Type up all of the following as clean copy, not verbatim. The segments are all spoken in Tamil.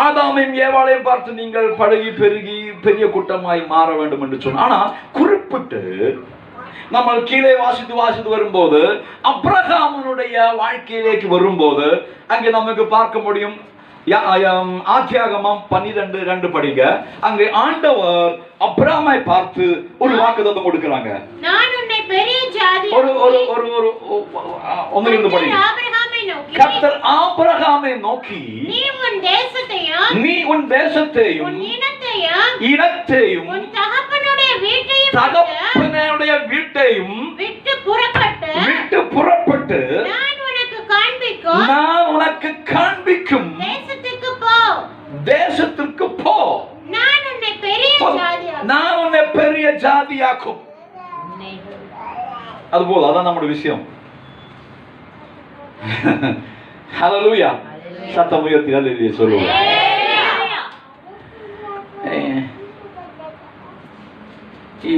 ஆதாமையும் ஏவாளையும் பார்த்து நீங்கள் பழகி பெருகி பெரிய கூட்டமாய் மாற வேண்டும் என்று சொன்ன. ஆனா குறிப்பிட்டு நம்ம கீழே வாசித்து வரும்போது அப்ரகாமனுடைய வாழ்க்கையிலேக்கு வரும்போது அங்கே நமக்கு பார்க்க முடியும். ஆதியாகமம் 12:2 படிங்க. அங்கே ஆண்டவர் அப்ரகாமை பார்த்து ஒரு வாக்குத்தத்தம் கொடுக்கிறாங்க. நான் உன்னை பெரிய ஜாதி ஒன்னிலிருந்து படிங்க. கர்த்தர் ஆபிரகாமை நோக்கி நீ உன் தேசத்தையும் இனத்தையும் உன் தகப்பனுடைய வீட்டையும் விட்டு புறப்பட்டு நான் உனக்கு காண்பிக்கும் தேசத்திற்கு போ. நான் உன்னை பெரிய ஜாதியாக்கும். அதுபோல அதான் நம்முடைய விஷயம். ஹல்லேலூயா. சத்தம் உயர்த்தி ஹல்லேலூயா சொல்லுங்க.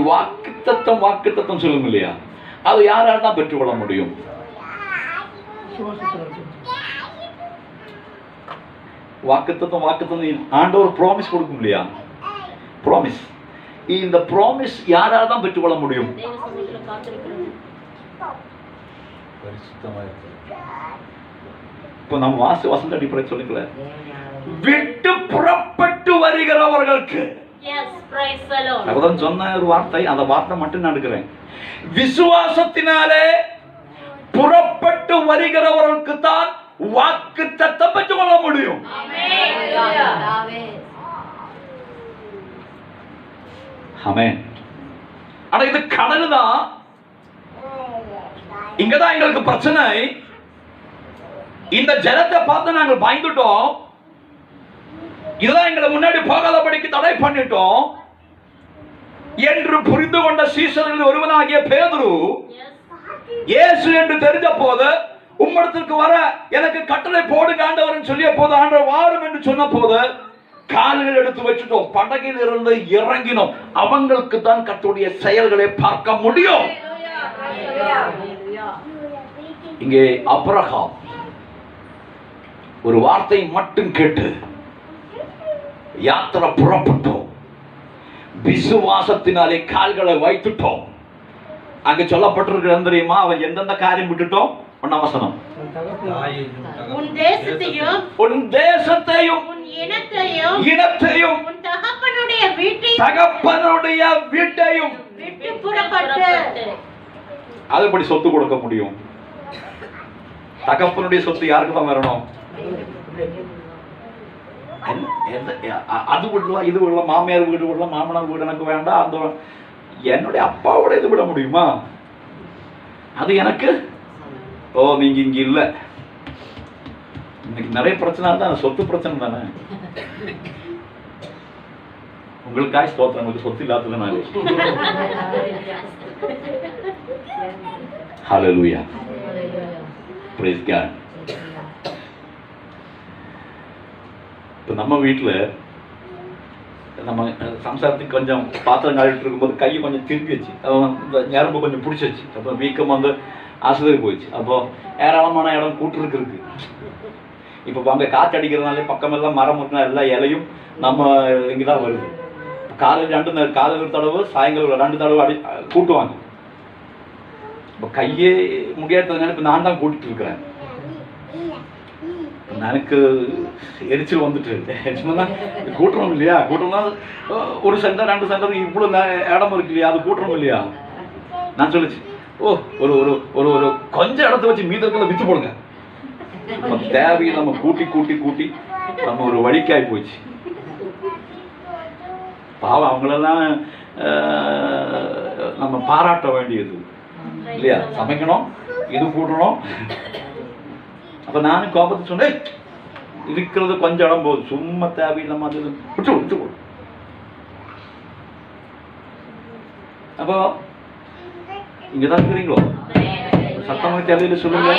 வாக்குத்தத்தம் சொல்லுங்க இல்லையா, அது யாரால தான் பெற்றுக்கொள்ள முடியும்? வாக்குத்தத்தம் ஆண்டவர் ப்ராமிஸ் கொடுக்கும் இல்லையா? ப்ராமிஸ். இந்த ப்ராமிஸ் யாரால தான் பெற்றுக்கொள்ள முடியும்? இப்ப நம்ம வசந்த அடிப்படை சொல்லுங்கள, விட்டு புறப்பட்டு வருகிறவர்களுக்கு. சொன்ன ஒரு வார்த்தை, அந்த வார்த்தை மட்டும் நான் எடுக்கிறேன். விசுவாசத்தினாலே புறப்பட்டு வருகிறவர்களுக்கு தான் வாக்குத்தத்தம் பெற்றுக் கொள்ள முடியும். ஆமென். ஆனா இது கடல் தான். இங்கதான் எங்களுக்கு பிரச்சனை. இந்த ஜலத்தை பார்த்து நாங்கள் பயந்துட்டோம். இதுதான் எங்களை முன்னாடி போகாதபடிக்கு தடை பண்ணிட்டோம் என்று புரிந்து கொண்ட சீசர்களில் ஒருவனாகிய பேதுரு இயேசு என்று தெரிஞ்ச போது, உம்மிடத்திற்கு வர எனக்கு கட்டளை போடுங்க ஆண்டவர்னு சொல்லிய போது, ஆண்டவர் வாரும் என்று சொன்ன போது கால்கள் எடுத்து வச்சுட்டோம், படகில் இருந்து இறங்கினோம். அவங்களுக்கு தான் கர்த்தருடைய செயல்களை பார்க்க முடியும். இங்கே அப்ரகாம் ஒரு வார்த்தை மட்டும் கேட்டு யாத்திரை புறப்பட்டோம். விசுவாசத்தினாலே கால்களை வைத்துட்டோம். அங்க சொல்லப்பட்டிருக்கிறது தெரியுமா? அவன் எந்தெந்த காரியம் விட்டுட்டோம்? ஒன்னாவசனம், உன் தேசத்தையும் இனத்தையும் உன் தகப்பனுடைய வீட்டையும் விட்டு புறப்பட்டு. அதுபடி சொத்து கொடுக்க முடியும். தகப்பனுடைய சொத்து யாருக்கு தான் வரணும்? அது விடலாம், இது விடலாம், மாமியார் வீடு விடலாம், மாமனார் வீடு எனக்கு வேண்டாம், அந்த என்னுடைய அப்பாவோட இது விட முடியுமா? அது எனக்கு. ஓ, நீங்க இங்க இல்ல. இன்னைக்கு நிறைய பிரச்சனை தான், சொத்து பிரச்சனை தானே. உங்களுக்காக ஸ்தோத்திரம். உங்களுக்கு சொத்து இல்லாததுனாலே. ஹல்லேலூயா. Price God. இப்போ நம்ம வீட்டில் நம்ம சம்சாரத்துக்கு கொஞ்சம் பாத்திரம் காலிட்டு இருக்கும்போது கையை கொஞ்சம் திருப்பி வச்சு, இந்த ஞரம்பு கொஞ்சம் பிடிச்சிச்சு. அப்போ வீக்கம் வந்து ஆஸ்பத்திரி போயிடுச்சு. அப்போ ஏராளமான இடம் கூட்டுருக்கு இருக்கு. இப்போ அங்கே காற்று அடிக்கிறதுனாலே பக்கமெல்லாம் மரம் இருக்குன்னா எல்லா இலையும் நம்ம இங்கே தான் வருது. காலையில் காலையில் தடவை, சாயங்காலம் 2 தடவை கூட்டுவாங்க. இப்போ கையே முடியாததுனால இப்போ நான் தான் கூட்டிட்டு இருக்கிறேன். எனக்கு எரிச்சல் வந்துட்டு கூட்டுறோம் இல்லையா? கூட்டம்னா 1 சென்டர் 2 சென்டர் இவ்வளோ இடம் இருக்கு இல்லையா? அது கூட்டுறோம் இல்லையா? நான் சொல்லிச்சு, ஓ ஒரு ஒரு ஒரு ஒரு கொஞ்சம் இடத்த வச்சு மீதற்குள்ள வித்து போடுங்க. தேவையை நம்ம கூட்டி நம்ம ஒரு வழிக்காய் போச்சு. பாவம், அவங்களெல்லாம் நம்ம பாராட்ட வேண்டியது இல்லையா? சமைக்கணும், இது கூட்டணும். அப்ப நானும் கோபத்தை சொன்னேன், இருக்கிறது கொஞ்சம் இடம் போகுது, சும்மா தேவையில்லாம அது விட்டு. அப்போ இங்கதான் இருக்கிறீங்களோ? சத்தமாக தேவையில்லை சொல்லுங்க.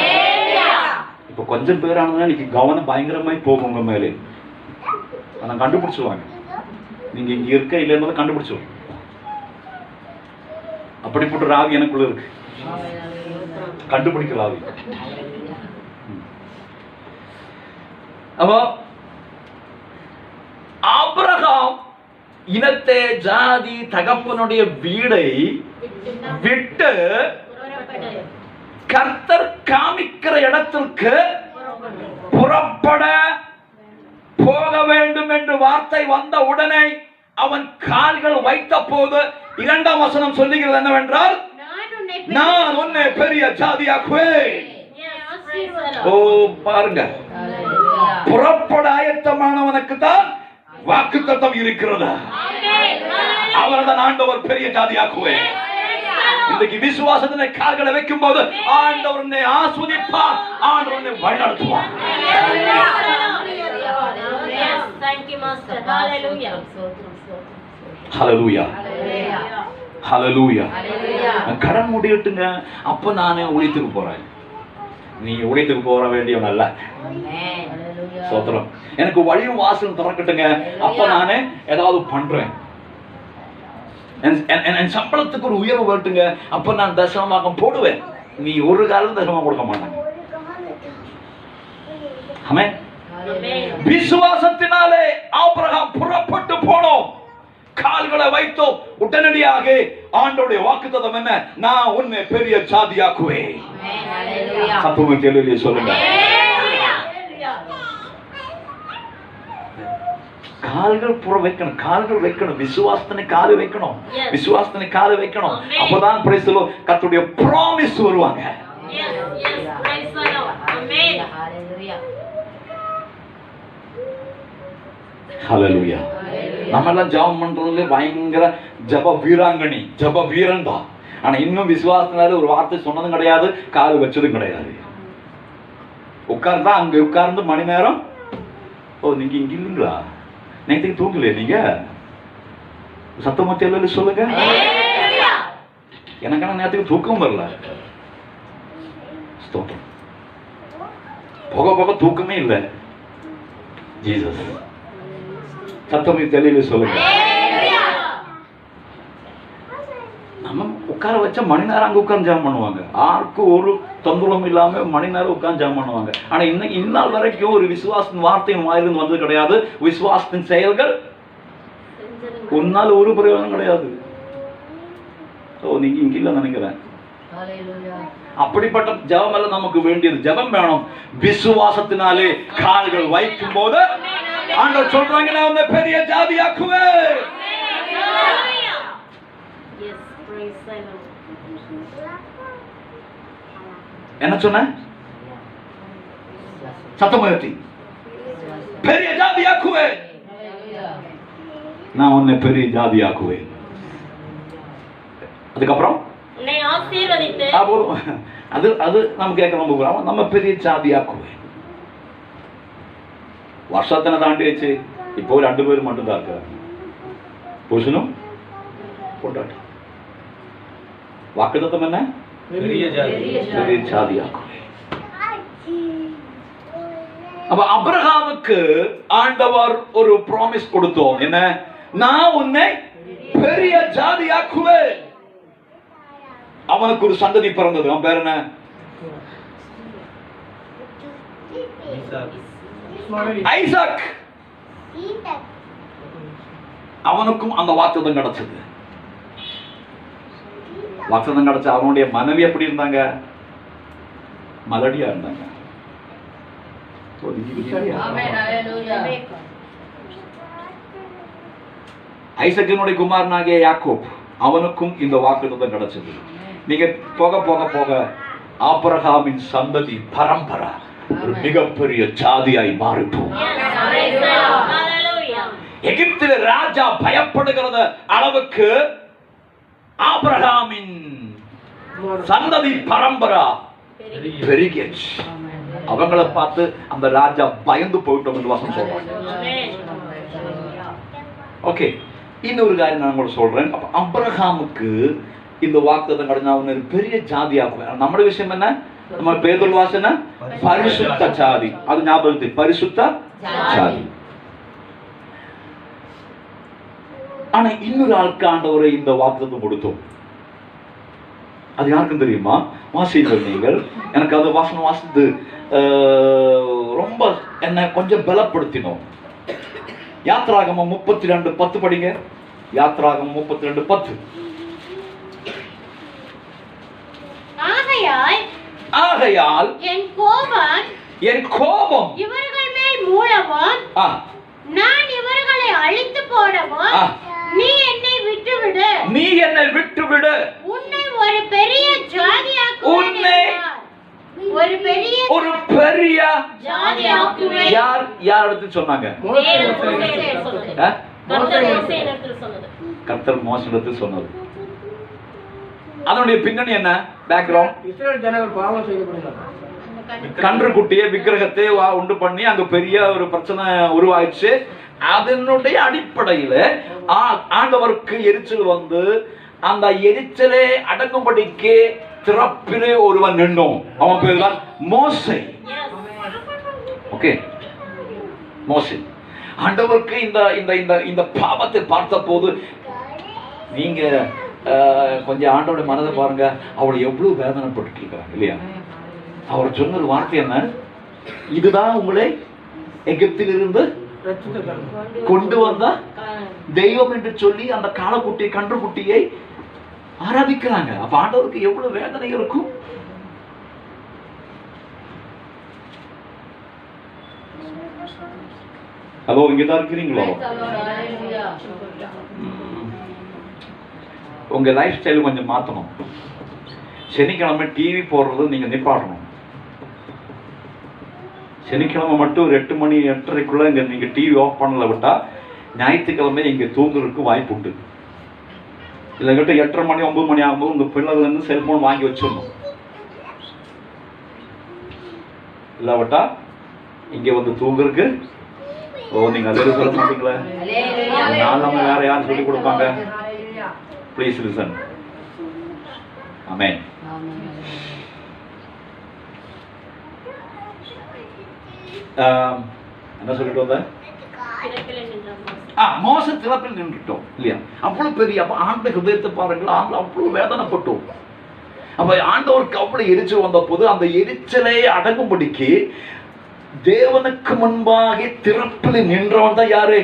இப்ப கொஞ்சம் பேர் ஆனதுன்னா இன்னைக்கு கவனம் பயங்கரமாய் போகும் உங்க மேலே. ஆனா கண்டுபிடிச்சிருவாங்க, நீங்க இங்க இருக்க இல்லைன்றதை கண்டுபிடிச்சிருவோம். அப்படிப்பட்ட ராவி எனக்குள்ள இருக்கு, கண்டுபிடிக்கிற ராவி. அப்போ ஆபிரகாம் இனத்தை ஜாதி தகப்பனுடைய வீடை விட்டு கர்த்தர் காமிக்கிற இடத்திற்கு புறப்பட போக வேண்டும் என்று வார்த்தை வந்த உடனே அவன் கால்கள் வைத்த போது 2ஆம் வசனம் சொல்லுகிறது என்னவென்றால், நான் உன்னை பெரிய ஜாதியாக்குவேன். ஓ பாருங்க, புறப்பட ஆயத்தமானவனுக்கு தான் வாக்குத்தத்தம் இருக்கிறது. அவர்தான் ஆண்டவர் பெரிய ஜாதியாக்குவேன். இன்னைக்கு விசுவாசத்தினை கால்களை வைக்கும் போது ஆண்டவர் உன்னை ஆஸ்வதிப்பார், ஆண்டவர் உன்னை வழிநடத்துவார். ஹல்லேலூயா, ஹல்லேலூயா. கடன் முடியட்டுங்க, அப்ப நானே ஊழியத்துக்கு போறேன். நீ ஊழியத்துக்கு போற வேண்டியவன் அல்ல. சோத்திரம். எனக்கு வழியும் வாசலும் திறக்கட்டுங்க, அப்ப நானே ஏதாவது பண்றேன். என் சம்பளத்துக்கு ஒரு உயர்வு வரட்டுங்க, அப்ப நான் தசமமாக போடுவேன். நீ ஒரு காலம் தசமம் கொடுக்க மாட்டாங்க. ஆமென். விசுவாசத்தினாலே ஆபிரகாம் புறப்பட்டு போனோம், கால்களை வைத்தோம். உடனடியாக ஆண்டவருடைய வாக்குத்தத்தம் என்ன? நான் உன்னை பெரிய ஜாதியாக்குவேன். சத்தமா கேளுங்க, சொல்லுங்க. கால்கள் புற வைக்கணும், கால்கள் வைக்கணும். விசுவாசத்தினை காலு வைக்கணும், விசுவாசத்தினை காலு வைக்கணும். அப்பதான் பிரைஸ்லோ கர்த்தருடைய ப்ராமிஸ் வருவாங்க. ஹல்லேலூயா. நம்ம எல்லாம் ஜெபம் பண்றதுல பயங்கர ஜெப வீராங்கனி, ஜெப வீரன் தான். ஆனா இன்னும் விசுவாசத்தினால ஒரு வார்த்தை சொன்னதும் கிடையாது, காலு வச்சதும் கிடையாது. உட்கார்ந்தா அங்க உட்கார்ந்து மணி நேரம். ஓ நீங்க இங்க இல்லைங்களா? நேற்றுக்கு தூங்கலையே நீங்க? சத்தமா தெரியல, சொல்லுங்க. எனக்கான நேரத்துக்கு தூக்கம் வரல. ஸ்தோத்திரம். போக போக தூக்கமே இல்லை. ஜீசஸ். சத்தமே தெரியல, சொல்லுங்க. நம்ம உட்கார வச்ச மணி நேரம் அங்க உட்கார்ந்து ஜெபம் பண்ணுவாங்க. யாருக்கும் ஒரு தொந்தரவும் இல்லாம மணி நேரம் உட்கார்ந்து ஜெபம் பண்ணுவாங்க. ஆனா இன்னைக்கு இந்நாள் வரைக்கும் ஒரு விசுவாசத்தின் வார்த்தையும் வாயிலிருந்து வந்தது கிடையாது. விசுவாசத்தின் செயல்கள் உன்னால ஒரு பிரயோஜனம் கிடையாது. நீங்க இங்க இல்ல நினைக்கிறேன். அப்படிப்பட்ட ஜெபம் எல்லாம் நமக்கு வேண்டியது. ஜெபம் வேணும். விசுவாசத்தினாலே கால்கள் வைக்கும் போது ஆண்டவர் சொல்றாங்க, நான் உன்னை பெரிய ஜாதியாக்குவேன். என்ன சொன்ன? சத்தமுயர்த்தி. பெரிய ஜாதியாக்குவேன். நான் உன்னை பெரிய ஜாதியாக்குவேன். அதுக்கப்புறம் அது அது நம்ம கேட்க நம்ம பெரிய ஜாதியாக்குவேன். வருஷத்தினை தாண்டியாச்சு. இப்போ 2 பேர் மட்டும் தான் இருக்கிறாங்க, புருஷனும் பொண்டாட்டி. வாக்குத்தத்தம் என்ன? பெரிய ஜாதியாக்குவேன். அப்ப ஆபிரகாமுக்கு ஆண்டவர் ஒரு ப்ராமிஸ் கொடுத்தோம். என்ன? நான் உன்னை பெரிய ஜாதியாக்குவேன். அவனுக்கு ஒரு சந்ததி பிறந்தது. அவன் பேர் என்ன? ஐசாக். அவனுக்கும் அந்த வாக்குத்தத்தம் கிடைச்சது. வாக்குத்தத்தம் கிடைச்ச அவனுடைய மனைவி எப்படி இருந்தாங்க? மலடியா இருந்தாங்க. ஐசக்கினுடைய குமாரனாகிய யாக்கோப், அவனுக்கும் இந்த வாக்குத்தத்தம் கிடைச்சது. நீங்க போக போக போக ஆபிரகாமின் சந்ததி பரம்பரை ஒரு மிகப்பெரிய ஜாதியாய் மாறிட்டோம். எகிப்தில ராஜா பயப்படுகிற அளவுக்கு ஆபிரகாமின் சந்ததி பரம்பரை பெருகிச்சு. அவங்களை பார்த்து அந்த ராஜா பயந்து போயிட்டோம் என்று வசனம் சொல்றாங்க. ஓகே, இன்னொரு காரியம் நான் உங்களுக்கு சொல்றேன். அப்ப ஆபிரகாமுக்கு இந்த வாக்குத்தத்தம் கிடைச்ச பெரிய ஜாதியாக்குவேன். நம்முடைய விஷயம் என்ன? நம்ம பேதுரு வாசனை பரிசுத்த ஜாதி. அது ஞாபகத்தை, பரிசுத்த ஜாதி. ஆனா இன்னொரு ஆளுக்கு ஆண்டவரை இந்த வாக்குத்தத்தம் கொடுத்தோம். அது யாருக்கும் தெரியுமா? வாசிங்கள் நீங்கள். எனக்கு அது வாசனை வாசித்து ரொம்ப என்னை கொஞ்சம் பலப்படுத்தினோம். யாத்ராகமம் 32:10 படிங்க. யாத்ராகமம் 32:10. ஆகையால் என் கோபம் இவர்கள் மேல் மூளவும் நான் இவர்களை அழித்து போடவும் நீ என்னை விட்டுவிடு. உன்னை ஒரு பெரிய ஜாதியாக்குவேன். ஒரு பெரிய ஜாதியாக்குவேன். யார் எடுத்து சொன்னாங்க? கர்த்தர் மோசேயிடத்து சொன்னது. அதனுடைய பின்னணி என்ன? பேக்ரவுண்ட். இஸ்ரவேல் ஜனங்கள் பாவம் செய்யப்படுகிறார்கள். கன்றுக்குட்டியை விக்கிரகத்தை உண்டு பண்ணி அங்க பெரிய ஒரு பிரச்சனை உருவாயிடுச்சு. அதனுடைய அடிப்படையில ஆண்டவருக்கு எரிச்சல் வந்து அந்த எரிச்சலை அடங்கும்படிக்கு திறப்பிலே ஒருவன் நின்னோம். அவன் பேர் தான் மோசே. ஓகே, மோசே. ஆண்டவருக்கு இந்த இந்த இந்த இந்த பாவத்தை பார்த்த போது நீங்க கொஞ்சம் ஆண்டோட மனதை பாருங்க. அவளை எவ்வளவு வேதனைப்பட்டு இருக்கிறாங்க இல்லையா? அவர் சொன்ன வார்த்தை என்ன? இதுதான் உங்களை எகிப்திலிருந்து கொண்டு வந்த தெய்வம் என்று சொல்லி அந்த காளக்குட்டி கன்றுக்குட்டியை ஆராதிக்கிறாங்க. அப்ப ஆண்டவருக்கு எவ்வளவு வேதனை இருக்கும். ஹலோ, இங்கதான் இருக்கிறீங்களோ? உங்க லைஃப் ஸ்டைல் கொஞ்சம் மாத்தணும். சனிக்கிழமை டிவி போடுறது நீங்க நிப்பாட்டணும். சனிக்கிழமை மட்டும் ஒரு 8 மணி 8:30க்குள்ள இங்க நீங்க டிவி ஆஃப் பண்ணல விட்டா ஞாயிற்றுக்கிழமை இங்க தூங்குறதுக்கு வாய்ப்பு உண்டு. இல்லைங்கிட்ட 8:30 மணி 9 மணி ஆகும்போது உங்க பிள்ளைகள் இருந்து செல்போன் வாங்கி வச்சிடணும். இல்லாவிட்டா இங்க வந்து தூங்குறதுக்கு நீங்க அதே சொல்ல மாட்டீங்களா? நாம வேற யாரும் சொல்லி கொடுப்பாங்க? Please listen. ஆமென். என்ன சொல்லிட்டு வந்த? மோசே திறப்பில் நின்றுட்டோம் இல்லையா? அவ்வளவு பெரிய ஆண்ட ஹிருதயத்தை பாருங்களா, அவ்வளவு வேதனைப்பட்டோம். அப்ப ஆண்டவருக்கு அவ்வளவு எரிச்சல் வந்த போது அந்த எரிச்சலை அடங்கும்படிக்கு தேவனுக்கு முன்பாக திறப்பில் நின்றவன் தான் யாரு?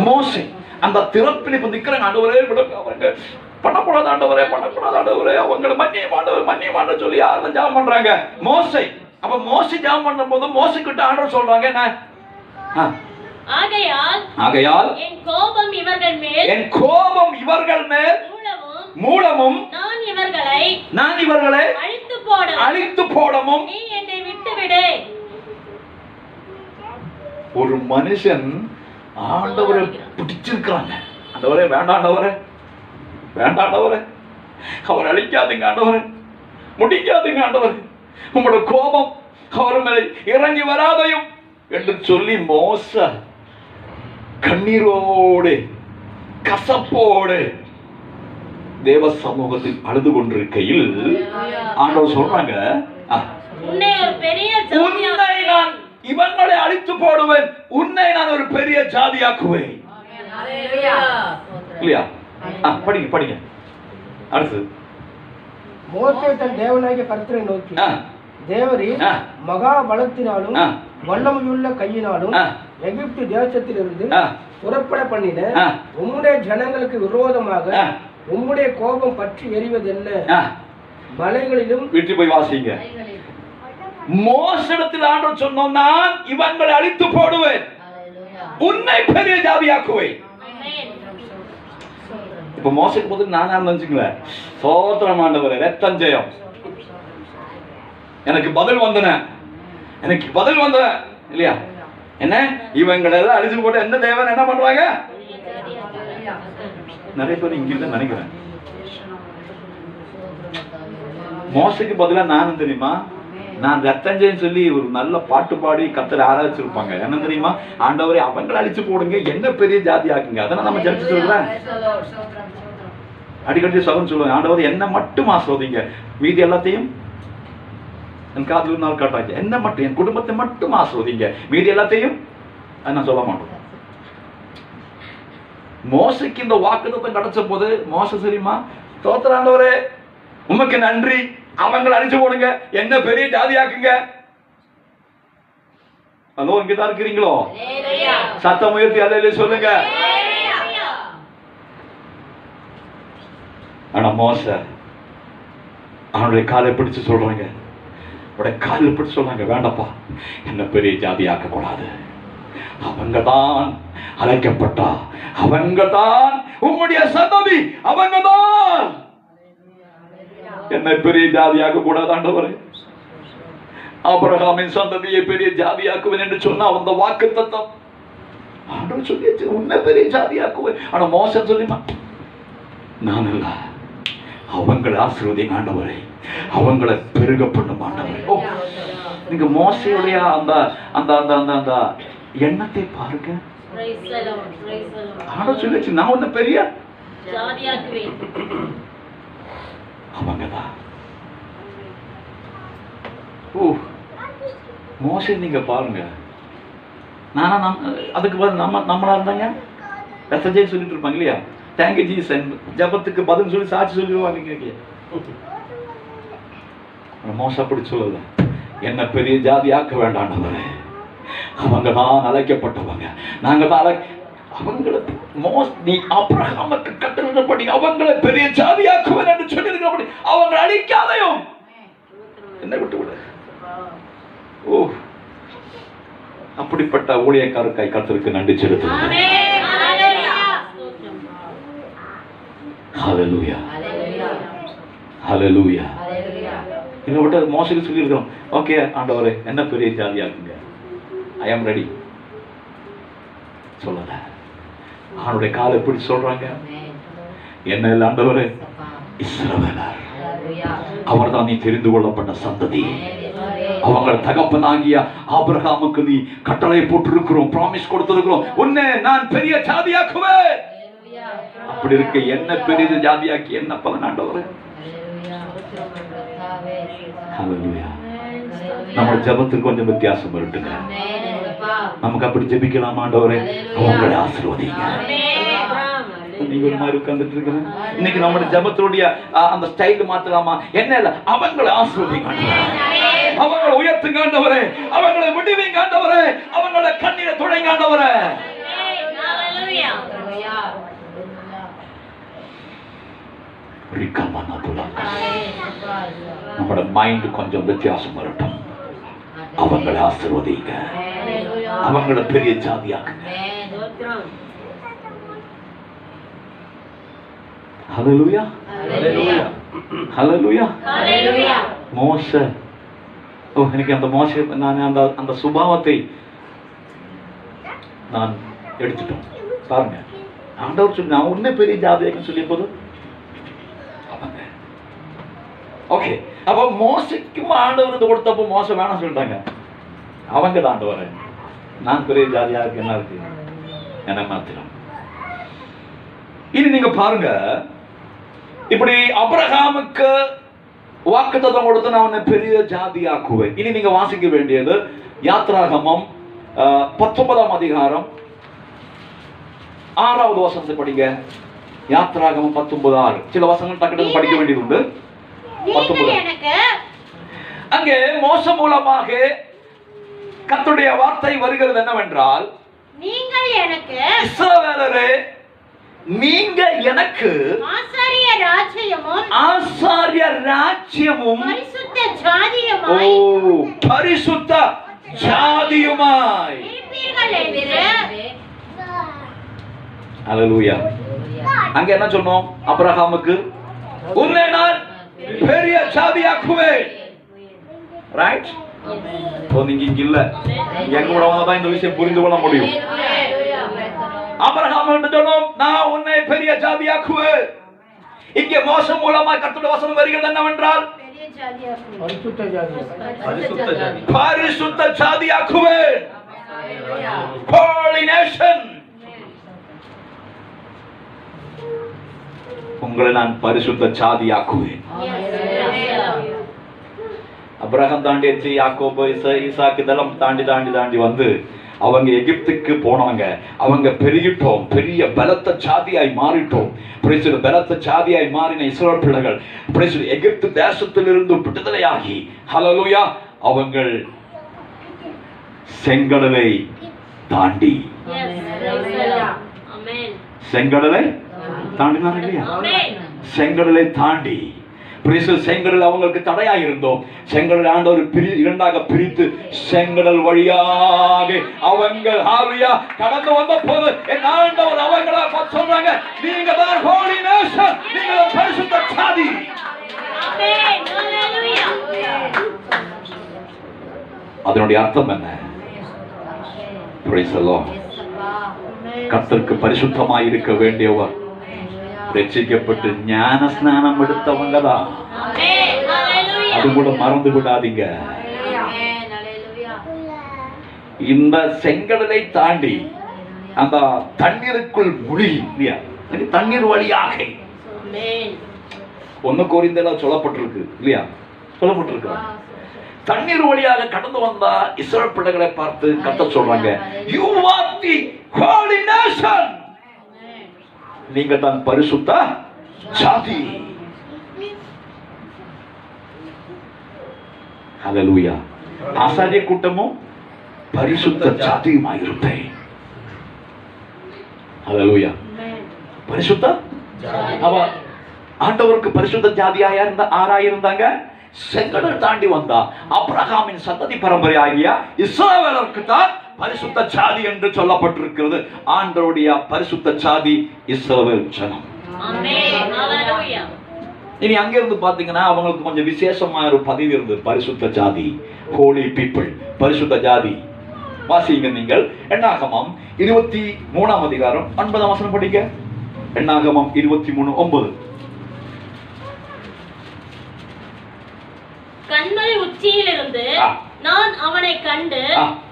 மோசே. அந்த திறப்பில் இப்ப நிக்கிறாங்க. ஆண்டவரே விடுங்க, பண்ணக்கூடாது ஆண்டவரே, பண்ணக்கூடாது ஆண்டவரே, அவங்களை மன்னியம் ஆண்டவர், மன்னியம் ஆண்டவர் சொல்லி யாரும் ஜெபம் பண்றாங்க? மோசே. அப்ப மோசே ஜெபம் பண்ணும் போது மோசே கிட்ட ஆண்டவர் சொல்றாங்க என்ன? ஆகையால் என் கோபம் இவர்கள் மேல் மூலமும் நான் இவர்களை அழித்து போடவும் நீ என்னை விட்டுவிடு. ஒரு மனுஷன் ஆண்டவரை பிடிச்சிருக்காங்க. ஆண்டவரே வேண்டாம், ஆண்டவரே வேண்டாம், ஆண்டவரே அவர் அழிக்காதீங்க, ஆண்டவரே முடிக்காதீங்க, ஆண்டவரே உங்களோட கோபம் அவர் மேல இறங்கி வராதையும் என்று சொல்லி மோசே கண்ணீரோடு கசப்போடு தேவ சமூகத்தில் அழுது கொண்டிருக்கையில் ஆண்டவர் சொல்றாங்க, உன்னை நான் இவங்களை அழித்து போடுவேன், உன்னை நான் ஒரு பெரிய ஜாதியாக்குவேன். இல்லையா? படிங்க படிங்க. அடுத்து மோசே தன் தேவனாகிய கர்த்தரை நோக்கி, தேவரீர் மகா பலத்தினாலும் வல்லமையுள்ள கையினாலும் எகிப்து தேசத்திலிருந்து புறப்பட பண்ணின உம்முடைய ஜனங்களுக்கு விரோதமாக உம்முடைய கோபம் பற்றி எரிவது என்ன? மலைகளிலும் வீட்டு போய் வாசிங்க. மோசத்தில் ஆண்டவர் சொன்னோம், நான் இவங்களை அழித்து போடுவேன், உன்னை பெரிய ஜாதியாக்குவேன். இப்ப மோசைக்கு போது நானா நினைச்சுங்களேன், சோத்திரம் ஆண்டவரே, ரத்தம் ஜெயம், எனக்கு பதில் வந்தன, எனக்கு பதில் வந்தன இல்லையா? என்ன இவங்களை எல்லாம் அழிச்சு போட்டு எந்த தேவன் என்ன பண்றாங்க? நிறைய பேர் இங்க நினைக்கிறேன். மோசைக்கு பதிலா நானும் தெரியுமா, நான் ரத்தஞ்சேன்னு சொல்லி ஒரு நல்ல பாட்டு பாடி கர்த்தரை ஆராய்ச்சிருப்பாங்க. என்ன தெரியுமா? ஆண்டவரே அவங்களை அழிச்சு போடுங்க, என்ன பெரிய ஜாதி ஆக்குங்க. அதனால நம்ம ஜெபிச்சு சொல்றேன், அடிக்கடி சகன் சொல்லுவேன், ஆண்டவர் என்ன மட்டும் ஆசீர்வதிங்க, மீதி எல்லாத்தையும் என் காது நாள் காட்டாச்சு, என்ன மட்டும் என் குடும்பத்தை மட்டும் ஆசீர்வதிங்க, மீதி எல்லாத்தையும் நான் சொல்ல மாட்டோம். மோசைக்கு இந்த வாக்குத்தத்தம் கிடைச்ச போது மோசே தெரியுமா, ஸ்தோத்திரம் ஆண்டவரே உமக்கு நன்றி. அவங்களை அழிச்சு போடுங்க, என்ன பெரிய ஜாதியாக்குங்க. அதோ இங்கதான் இருக்கிறீங்களோ, சத்தம் உயர்த்தி அல்லேலூயா சொல்லுங்க. ஆனா மோசே அவனுடைய காலை பிடிச்சு சொல்றாங்க, அவருடைய காலில் பிடிச்சு சொல்றாங்க, வேண்டாப்பா, என்ன பெரிய ஜாதியாக்க கூடாது. அவங்கதான் அழைக்கப்பட்டா, அவங்கதான் உம்முடைய சந்ததி, அவங்கதான் என்னை பெரிய ஜாதியாக்க கூடாது ஆண்டவரே. ஆபிரகாமின் சந்ததியை பெரிய ஜாதியாக்குவேன் என்று சொன்னா அந்த வாக்குத்தத்தம் ஆண்டவர் சொல்லியாச்சு, உன்னை பெரிய ஜாதியாக்குவேன். ஆனா மோசே சொல்லிமா, நான் இல்ல, அவங்களை ஆசீர்வதிங்க ஆண்டவரே, அவங்களை பெருக பண்ணும் ஆண்டவரே. ஓ, நீங்க மோசேயுடைய அந்த அந்த அந்த அந்த அந்த எண்ணத்தை பாருங்க. ஆண்டவர் சொல்லியாச்சு, நான் உன்னை பெரிய ஜாதியாக்குவேன். அவங்கதான். ஓ, மோசே நீங்க பாருங்க. நானா அதுக்கு பதில் நம்மளா இருந்தாங்க மெசேஜே சொல்லிட்டு இருப்பாங்க இல்லையா, தேங்க்யூ ஜீசஸ், ஜபத்துக்கு பதில் சொல்லி சாட்சி சொல்லிடுவாங்க. மோச அப்படி சொல்லல, என்ன பெரிய ஜாதியாக்க வேண்டாண்டவரே, அவங்க தான் அழைக்கப்பட்டவங்க, நாங்க தான் அவங்களை நீ ஆபிரகாமுக்கு கட்டளையிட்டபடி அவங்களை பெரிய ஜாதியாக்குவேன் என்று சொல்லியிருக்கிறபடி அவங்க அழிக்காதையும் என்ன விட்டு விட. ஓ, அப்படிப்பட்ட ஊழியக்காரருக்காய் கர்த்தருக்கு நன்றி செலுத்துகிறேன். ஹல்லேலூயா, ஹல்லேலூயா. இதை விட்டு மோசடி சொல்லியிருக்கிறோம், ஓகே ஆண்டவரே என்ன பெரிய ஜாதியாக்குங்க, ஐ ஆம் ரெடி சொல்லல. அவனுடைய காலை எப்படி சொல்றாங்க, என்ன இல்லை ஆண்டவரே, இஸ்ரவேலர், அவர் தான் நீ தெரிந்து கொள்ளப்பட்ட சந்ததி, அவங்க தகப்பனாகிய ஆபிரகாமுக்கு நீ கட்டளை போட்டிருக்கிறோம், பிராமிஸ் கொடுத்திருக்கிறோம், உன்னை நான் பெரிய ஜாதியாக்குவேன். அப்படி இருக்க என்ன பெரிய ஜாதியாக்கி என்ன பலன் ஆண்டவரே. ஹல்லேலூயா. நம்ம ஜபத்துக்கு கொஞ்சம் வித்தியாசம் இருக்குங்க. நமக்கு அப்படி ஜெபிக்கலாம், ஆண்டவரே அவங்களை ஆசீர்வதிங்க. நீங்க ஒரு மாதிரி உட்கார்ந்துட்டு இருக்கிறேன். இன்னைக்கு நம்முடைய ஜபத்துடைய அந்த ஸ்டைல் மாத்தலாமா? என்ன இல்ல, அவங்களை ஆசீர்வதிங்க ஆண்டவரே, அவங்களை உயர்த்துங்க ஆண்டவரே, அவங்களை விடுவீங்க ஆண்டவரே, அவங்கள கண்ணீரை துடைங்க ஆண்டவரே. நம்மளோட மைண்ட் கொஞ்சம் வித்தியாசம் வரட்டும். அவங்களை ஆசீர்வதிங்க, அவங்களை பெரிய ஜாதியாக்குங்க. ஹல்லேலூயா, ஹல்லேலூயா, ஹல்லேலூயா, ஹல்லேலூயா. மோசே, ஓ எனக்கு அந்த மோசே, நான் அந்த அந்த சுபாவத்தை நான் எடுத்துட்டோம் பாருங்க. ஆண்டவர் சொல்லி நான் உன்னை பெரிய ஜாதியாக்குன்னு சொல்லிய போது அவங்க ஓகே. அப்ப மோசைக்கும் ஆண்டவர் இது கொடுத்தப்போ மோசம் வேணாம் சொல்லிட்டாங்க. அவங்க தான் ஆண்டவர், நான் பெரிய ஜாதியா இருக்கு, என்ன இருக்கு என்ன மாத்திரம். இனி நீங்க பாருங்க, இப்படி அபிரகாமுக்கு வாக்குத்தத்தம் கொடுத்து நான் உன்னை பெரிய ஜாதியாக்குவேன். இனி நீங்க வாசிக்க வேண்டியது யாத்ராகமம் 19ஆம் அதிகாரம் 6வது வசனத்தை படிங்க. யாத்ராகமம் 19:6. சில வசனங்கள் டக்கு படிக்க வேண்டியது உண்டு. 19. அங்கே மோசே மூலமாக கர்த்தருடைய வார்த்தை வருகிறது என்னவென்றால், நீங்கள் எனக்கு இஸ்ரவேலரே, நீங்க எனக்கு ஆசாரிய ராஜ்யமும் பரிசுத்த ஜாதியுமாய், பரிசுத்த ஜாதியுமாய் இருப்பீர்கள் என்று. ஹல்லேலூயா. அங்க என்ன சொன்னோம்? அபிரகாமுக்கு உன்னை நான் பெரிய ஜாதியாக்குவேன். ரைட்? நீங்க இங்க இல்ல, எங்க கூட வந்தா இந்த விஷயம் புரிந்து கொள்ள முடியும். ஆபிரகாம் என்று சொன்னோம், நான் உன்னை பெரிய ஜாதியாக்குவேன். இங்கே மோசே மூலமா கர்த்தருடைய வசனம் வருகிறது என்னவென்றால், பரிசுத்த ஜாதியாக்குவேன். Holy nation. உங்களை நான் பரிசுத்த ஜாதியாக்குவேன். அபிரகாம் தாண்டியாச்சு, யாக்கோபு, ஈசாக்கு இதெல்லாம் தாண்டி தாண்டி தாண்டி வந்து அவங்க எகிப்துக்கு போனவங்க, அவங்க பெருகிட்டோம், பெரிய பலத்த ஜாதியாய் மாறிட்டோம். பலத்த ஜாதியாய் மாறின இஸ்ரவேல் பிள்ளைகள் எகிப்து தேசத்திலிருந்து விடுதலையாகி ஹல்லேலூயா அவங்கள் செங்கடலை தாண்டி செங்கடலை தாண்டினாங்க இல்லையா? செங்கடலை தாண்டி செங்கடல் அவங்களுக்கு தடையாக இருந்தோம். செங்கடல் ஆண்டவர் இரண்டாக பிரித்து செங்கடல் வழியாக அவங்க கடந்து வந்த போது என் ஆண்டவர் அவங்களை சொல்றாங்க, நீங்க தான் ஹோலி நேஷன், நீங்க பரிசுத்த ஜாதி. அதனுடைய அர்த்தம் என்ன? கர்த்தருக்கு பரிசுத்தமாய் இருக்க வேண்டியவர் ரட்சிக்கப்பட்டு ஞான ஸ்நானம் எடுத்தவங்க தான். அது கூட மறந்து விடாதீங்க. இந்த செங்கடலை தாண்டி அந்த தண்ணீருக்குள் மூழ்கி தண்ணீர் வழியாக 1 கொரிந்தியர் சொல்லப்பட்டிருக்கு இல்லையா? சொல்லப்பட்டிருக்கு. தண்ணீர் வழியாக கடந்து வந்தா இஸ்ரவேல் பிள்ளைகளை பார்த்து கர்த்தர் சொல்றாங்க, you are the holy nation, நீங்க தான் பரிசுத்த ஜாதி. ஹல்லேலூயா. ஆசாரிய கூட்டமும் பரிசுத்த ஜாதியுமாய் இருப்பேன். ஹல்லேலூயா. பரிசுத்த அவ ஆண்டவருக்கு பரிசுத்த ஜாதியாயா இருந்தா ஆராயிருந்தாங்க. செங்கடல் தாண்டி வந்தா ஆபிரகாமின் சந்ததி பரம்பரை ஆகிய இஸ்ரவேலருக்கு தான் பரிசுத்த ஜாதி என்று சொல்லப்பட்டிருக்கிறது. ஆண்டவருடைய பரிசுத்த ஜாதி இஸ்ரவேல் ஜனம். இனி அங்கிருந்து பாத்தீங்கன்னா அவங்களுக்கு கொஞ்சம் விசேஷமான ஒரு பதவி இருந்தது, பரிசுத்த ஜாதி, ஹோலி பீப்புள், பரிசுத்த ஜாதி. வாசிங்க நீங்கள் எண்ணாகமம் 23ஆம் அதிகாரம் 9ஆம் வசனம் படிங்க. எண்ணாகமம் 23:9. கண்மலை உச்சியிலிருந்து நான் அவனை கண்டு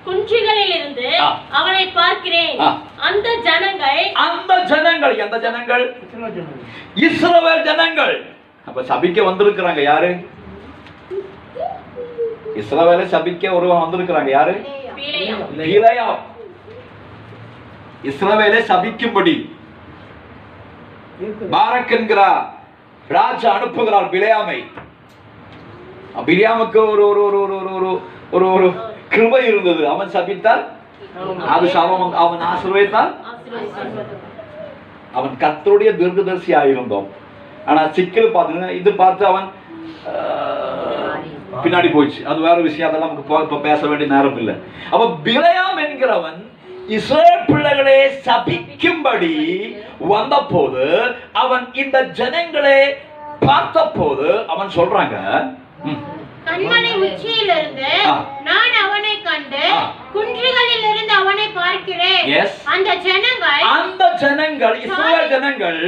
குன்றுகளில் இருந்து அவனை பார்க்கிறேன். அந்த ஜனங்கள் எந்த ஜனங்கள்? இஸ்ரவேல் ஜனங்கள். அப்ப சபிக்க வந்திருக்கிறாங்க யாரு? இஸ்ரவேலை சபிக்க ஒருவன் வந்திருக்கிறாங்க யாரு? பிலேயாம். இஸ்ரவேலை சபிக்கும்படி பாரக் என்கிறார் ராஜா அனுப்புகிறார் பிலேயாமை. பிலேயாமுக்கு ஒரு ஒரு ஒரு ஒரு ஒரு ஒரு கிருபை இருந்தது. அவன் சபித்தால் அது சாபம், அவன் ஆசீர்வதித்தால் அவன் கர்த்தருடைய தீர்க்கதரிசியா இருந்தோம். ஆனா சிக்கல் பார்த்தீங்கன்னா இது பார்த்து அவன் பின்னாடி போயிடுச்சு. அது வேற விஷயம், அதெல்லாம் நமக்கு பேச வேண்டிய நேரம் இல்லை. அப்ப பிலேயாம் என்கிறவன் இஸ்ரவேல் பிள்ளைகளை சபிக்கும்படி வந்த போது அவன் இந்த ஜனங்களை பார்த்த போது அவன் சொல்றாங்க, கண்மலை உச்சியிலிருந்து நான் அவனை கண்டு குன்றுகளில் இருந்து அவனை பார்க்கிறேன். அந்த ஜனங்கள் இஸ்ரவேல் ஜனங்கள்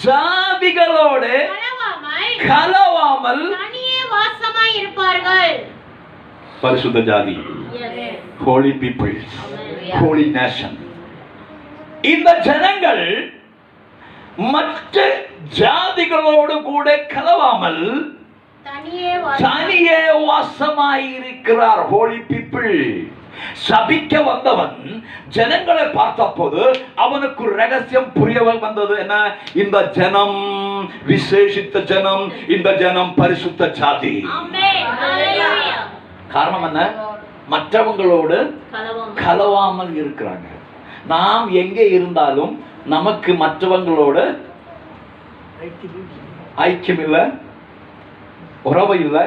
ஜாதிகளோடு கலவாமல் தனியே வாசமாய் இருப்பார்கள். பரிசுத்த ஜாதி, ஹோலி பீப்புள், ஹோலி நேஷன். இந்த ஜனங்கள் மற்ற ஜாதிகளோடு கூட கலவாமல் தனியே வாசமாயிருக்கிறார். ஹோலி பீப்புள். சபிக்க வந்தவன் ஜனங்களை பார்த்த போது அவனுக்கு ரகசியம் புரிய வந்தது. என்ன? இந்த ஜனம் விசேஷித்த ஜனம், இந்த ஜனம் பரிசுத்த ஜாதி. காரணம் என்ன? மற்றவங்களோடு கலவாமல் இருக்கிறாங்க. நாம் எங்கே இருந்தாலும் நமக்கு மற்றவங்களோடு ஐக்கியம் இல்லை, உறவு இல்லை.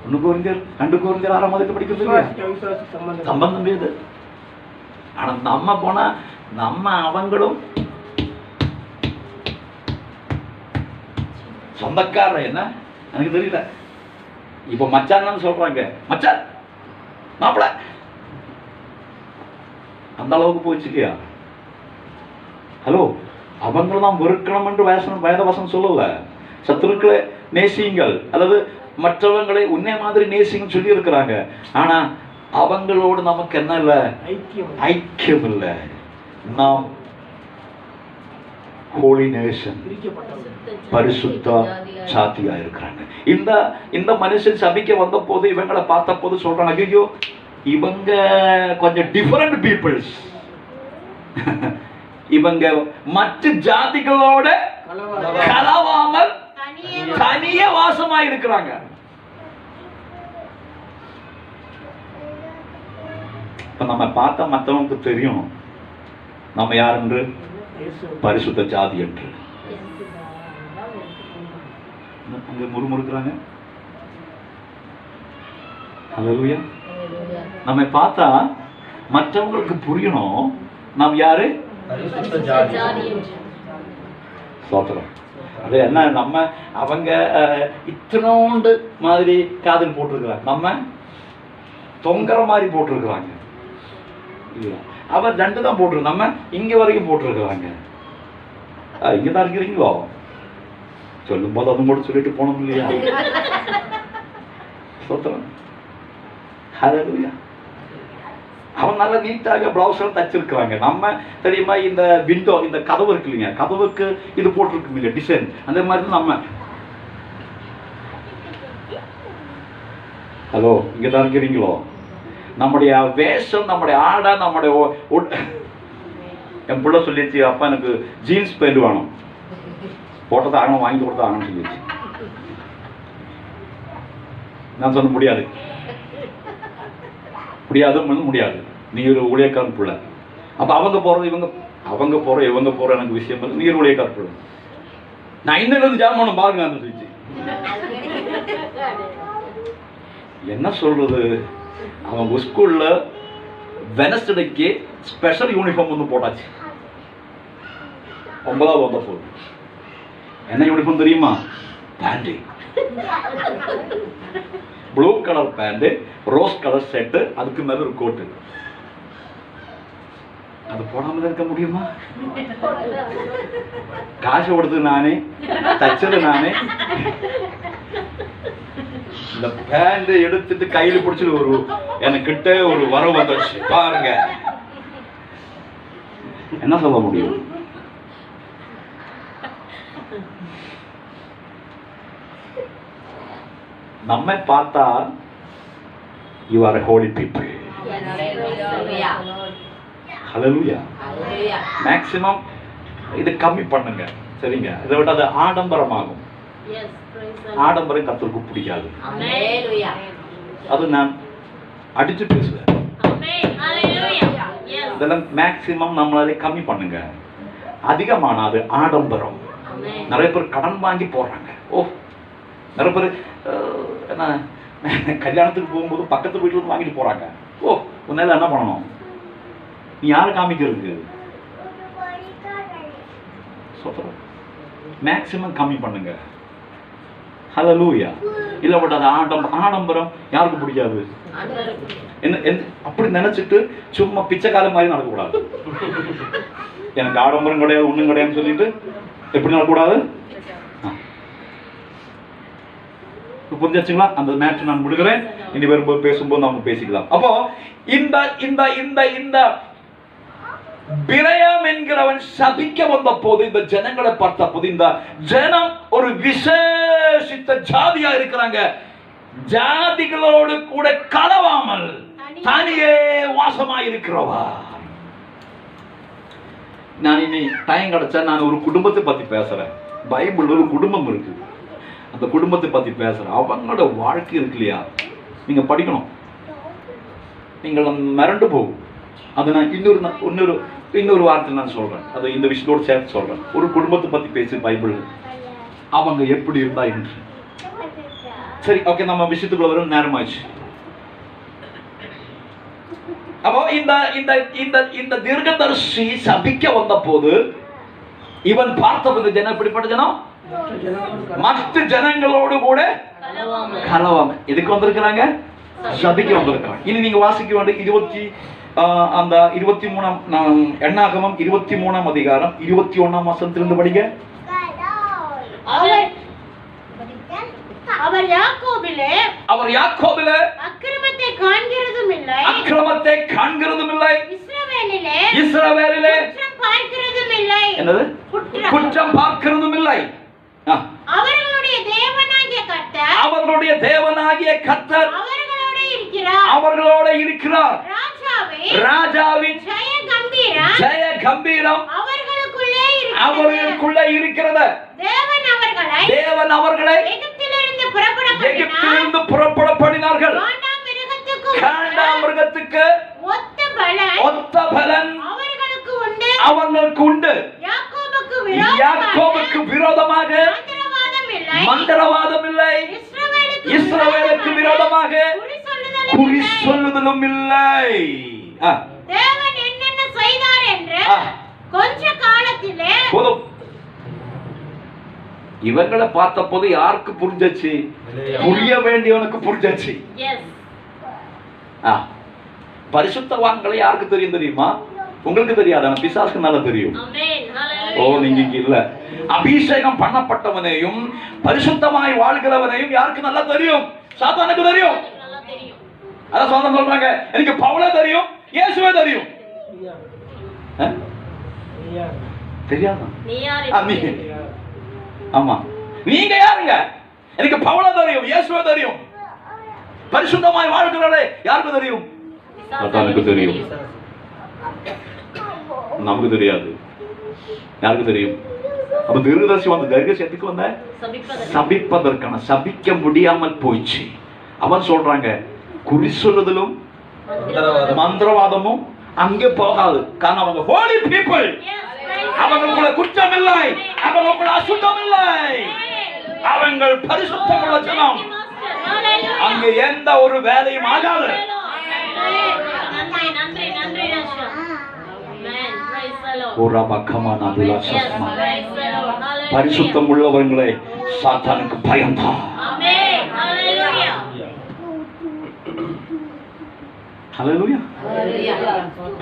1 கொரிந்தியர் 2 கொரிந்தியர் 6ஆம் அதிகாரத்தை படிக்கிறது சம்பந்தம் ஏது? ஆனா நம்ம போனா நம்ம அவங்களும் சொந்தக்காரர். என்ன எனக்கு தெரியல. இப்ப மச்சான் சொல்றாங்க, மச்சான் மாப்பிள, அந்த அளவுக்கு போயிடுச்சு இல்லையா? ஹலோ, அவங்களும் தான் வெறுக்கணும் என்று வேதவசனம் சொல்லல. சத்துருக்களை நேசியுங்கள் அல்லது மற்றவங்களை உன்னை மாதிரி நேசிங்கன்னு சொல்லி இருக்கிறாங்க. ஆனா அவங்களோடு நமக்கு என்ன இல்லை? ஐக்கியம் இல்லை. நாம் ஹோலி நேஷன், பரிசுத்த ஜாதியா இருக்கிறாங்க. இந்த மனுஷன் சபிக்க வந்த போது இவங்களை பார்த்த போது சொல்றாங்க, ஐயோ இவங்க கொஞ்சம் டிஃபரண்ட் பீப்புள்ஸ். இவங்க மற்ற ஜாதிகளோட கலவாமல் தனியே வாசமா இருக்கிறாங்க. இப்ப நம்ம பார்த்தா மற்றவங்களுக்கு தெரியும் நம்ம யார் என்று, பரிசுத்த ஜாதி என்று. அங்க முறுமுறுக்கிறாங்க. ஹல்லேலூயா. நம்ம பார்த்தா மற்றவங்களுக்கு புரியணும் நாம் யாரு, சோத்திரம். அது என்ன, நம்ம அவங்க இத்தனோண்டு மாதிரி காதில் போட்டிருக்கிறாங்க, நம்ம தொங்கற மாதிரி போட்டிருக்கிறாங்க. அவர் 2 தான் போட்டிருக்கு, நம்ம இங்க வரைக்கும் போட்டிருக்கிறாங்க. இங்கதான் இருக்கிறீங்களோ சொல்லும் போது அதுவும் கூட சொல்லிட்டு போனோம் இல்லையா? சோத்திரம். ஹல்லேலூயா. அவன் நல்லா நீட்டாக பிளவுஸ் தச்சிருக்கிறாங்க. நம்ம தெரியுமா, இந்த விண்டோ, இந்த கதவு இருக்கு இல்லைங்க, கதவுக்கு இது போட்டிருக்கு இல்லையா டிசைன், அந்த மாதிரி நம்ம. ஹலோ, இங்க தான் இருக்கிறீங்களோ? நம்முடைய வேஷம், நம்முடைய ஆடை, நம்முடைய என் பிள்ளை சொல்லிடுச்சு, அப்பா எனக்கு ஜீன்ஸ் பேண்ட் வேணும், போட்டதை ஆகணும், வாங்கி கொடுத்தா ஆகணும்னு சொல்லிடுச்சு. நான் சொல்ல முடியாது, முடியாது, நீ ஒரு ஊழியக்காரன் பிள்ளை. அப்ப அவங்க போறது இவங்க, அவங்க போற இவங்க போற எனக்கு விஷயம் இல்லை, நீ ஒரு ஊழியக்காரன் பிள்ளை. நான் இன்னும் ஜாமான் பாருங்க சொல்லிச்சு. என்ன சொல்றது, அவங்க ஸ்கூல்ல வெனஸ்டேக்கு ஸ்பெஷல் யூனிஃபார்ம் வந்து போட்டாச்சு. 9வது வந்தபோது என்ன யூனிஃபார்ம் தெரியுமா? Pant, blue colour pant, rose colour shirt, அதுக்கு மேல ஒரு கோட்டு. அது போடாம இருக்க முடியுமா? காசு கொடுத்தது நானே, தச்சது நானே. இந்த பேண்ட் எடுத்துட்டு கையில பிடிச்சிட்டு ஒரு எனக்கிட்ட ஒரு வரவு வந்துச்சு பாருங்க. என்ன சொல்ல முடியும்? நம்மை பார்த்தா you are a holy people. Hallelujah. Maximum இது கம்மி பண்ணுங்க, சரிங்க? இதை விட அது ஆடம்பரமாகும். ஆடம்பரம் கர்த்தருக்கு பிடிக்காது. அது நான் அடிச்சு பேசுவேன். இதெல்லாம் மேக்ஸிமம் நம்மளால கம்மி பண்ணுங்க. அதிகமான அது ஆடம்பரம். நிறைய பேர் கடன் வாங்கி போடுறாங்க. நிறைய பேர் என்ன, கல்யாணத்துக்கு போகும்போது பக்கத்து வீட்டுல இருந்து வாங்கிட்டு போறாங்க. உன்னால என்ன பண்ணணும்? நீ யாரை காமிக்கிறதுக்கு? மேக்ஸிமம் கம்மி பண்ணுங்க. ஹல்லேலூயா. இல்ல பட் அது ஆடம்பரம் யாருக்கு பிடிக்காது? என்ன அப்படி நினைச்சிட்டு சும்மா பிச்சைக்கால மாதிரி நடக்கக்கூடாது. எனக்கு ஆடம்பரம் கிடையாது, ஒண்ணும் கிடையாதுன்னு சொல்லிட்டு எப்படி நடக்கக்கூடாது? புரிஞ்சாச்சுங்களா? அந்த மேட்ச் நான் முடிக்கிறேன். இனி வரும்போது பேசும்போது நம்ம பேசிக்கலாம். அப்போ இந்த இந்த இந்த இந்த பிலேயாம் என்கிறவன் சபிக்க வந்த போது, இந்த ஜனங்களை பார்த்த போது, இந்த ஜனம் ஒரு விசேஷித்த ஜாதியா இருக்கிறாங்க. ஜாதிகளோடு கூட கலவாமல் தனியே வாசமா இருக்கிறவா. நான் இனி டைம் கிடைச்சா நான் ஒரு குடும்பத்தை பத்தி பேசுறேன். பைபிள் ஒரு குடும்பம் இருக்கு, அந்த குடும்பத்தை பத்தி பேசுறேன். அவங்களோட வாழ்க்கை இருக்கு இல்லையா, நீங்க படிக்கணும். நீங்கள் மிரண்டு போகும். அது நான் இன்னொரு வார்த்தை நான் சொல்றேன். அது இந்த விஷயத்தோடு சேர்த்து சொல்றேன். ஒரு குடும்பத்தை பத்தி பேசி பைபிள் அவங்க எப்படி இருந்தா என்று. சரி, ஓகே, நம்ம விஷயத்துக்குள்ள வரும், நேரமாச்சு. அப்போ இந்த இந்த இந்த இந்த தீர்க்கதரிசி சபிக்க வந்த போது இவன் பார்த்த ஜனம் எப்படிப்பட்ட ஜனம்? மற்ற ஜனங்களோடு கூட கலவாம. எதுக்கு வந்திருக்கிறாங்க? சபிக்க வந்திருக்கிறாங்க. இனி நீங்க வாசிக்க வேண்டிய 23 எண்ணாகமம் 23ஆம் அதிகாரம் 21ஆம் வசனத்திலிருந்து படிங்க. அவர் யாக்கோபிலே அக்கிரமத்தை காண்கிறதும் இல்லை, இஸ்ரவேலிலே குற்றம் பார்க்கிறதும் இல்லை. அவர்களுடைய தேவனாகிய கர்த்தர் இருக்கிறார். அவர்களோட இருக்கிறார். ராஜாவின் ஜெய கம்பீரம் அவர்களுக்குள்ளே இருக்கிறது. தேவன் அவர்களை எகிப்திலிருந்து புறப்பட பண்ணினார்கள். காண்டாமிருகத்துக்கு ஒத்த பலன் அவர்களுக்கு உண்டு. யாக்கோபுக்கு விரோதமாக மந்திரவாதம் இல்லை. இஸ்ரவேலுக்கு விரோதமாக குறி சொல்லுதலும் இல்லை. தேவன் என்னென்ன செய்தார் என்று கொஞ்ச காலத்திலே போதும். இவங்களை பார்த்த போது யாருக்கு புரிஞ்சிச்சு? புரிய வேண்டியவனுக்கு புரிஞ்சிச்சு. பரிசுத்தவான்களை யாருக்கு தெரியும் தெரியுமா? உங்களுக்கு தெரியாது, ஆனா பிசாசுக்கு நல்லா தெரியும். ஓ, நீங்க இங்க இல்ல. அபிஷேகம் பண்ணப்பட்டவனையும் பரிசுத்தமாய் வாழ்கிறவனையும் யாருக்கு நல்லா தெரியும்? சாத்தானுக்கு தெரியும். அதான் சாத்தான் சொல்றாங்க, எனக்கு பவுலே தெரியும், இயேசுவே தெரியும். தெரியாதா? ஆமா, நீங்க யாருங்க? எனக்கு பவுலே தெரியும், இயேசுவே தெரியும். பரிசுத்தமாய் வாழ்கிறவரே யாருக்கு தெரியும்? சாத்தானுக்கு தெரியும். நமக்கு தெரியாது. யாருக்கு தெரியும்? அப்ப தீர்க்கதரிசி வந்த தீர்க்கதரிசி எதுக்கு வந்த? சபிப்பதற்கான. சபிக்க முடியாமல் போயிடுச்சு. அவன் சொல்றாங்க, குறி சொல்லுதலும் மந்திரவாதமும் அங்கே போகாது. காரணம் அவங்க ஹோலி பீப்பிள். அவங்களுக்குள்ள குற்றம் இல்லை, அவங்களுக்குள்ள அசுத்தம் இல்லை, அவங்கள் பரிசுத்தமுள்ள ஜனம். அங்கே எந்த ஒரு வேலையும் ஆகாது. பரிசுத்தம் உள்ளவர்களே சாத்தானுக்கு பயம்தான்.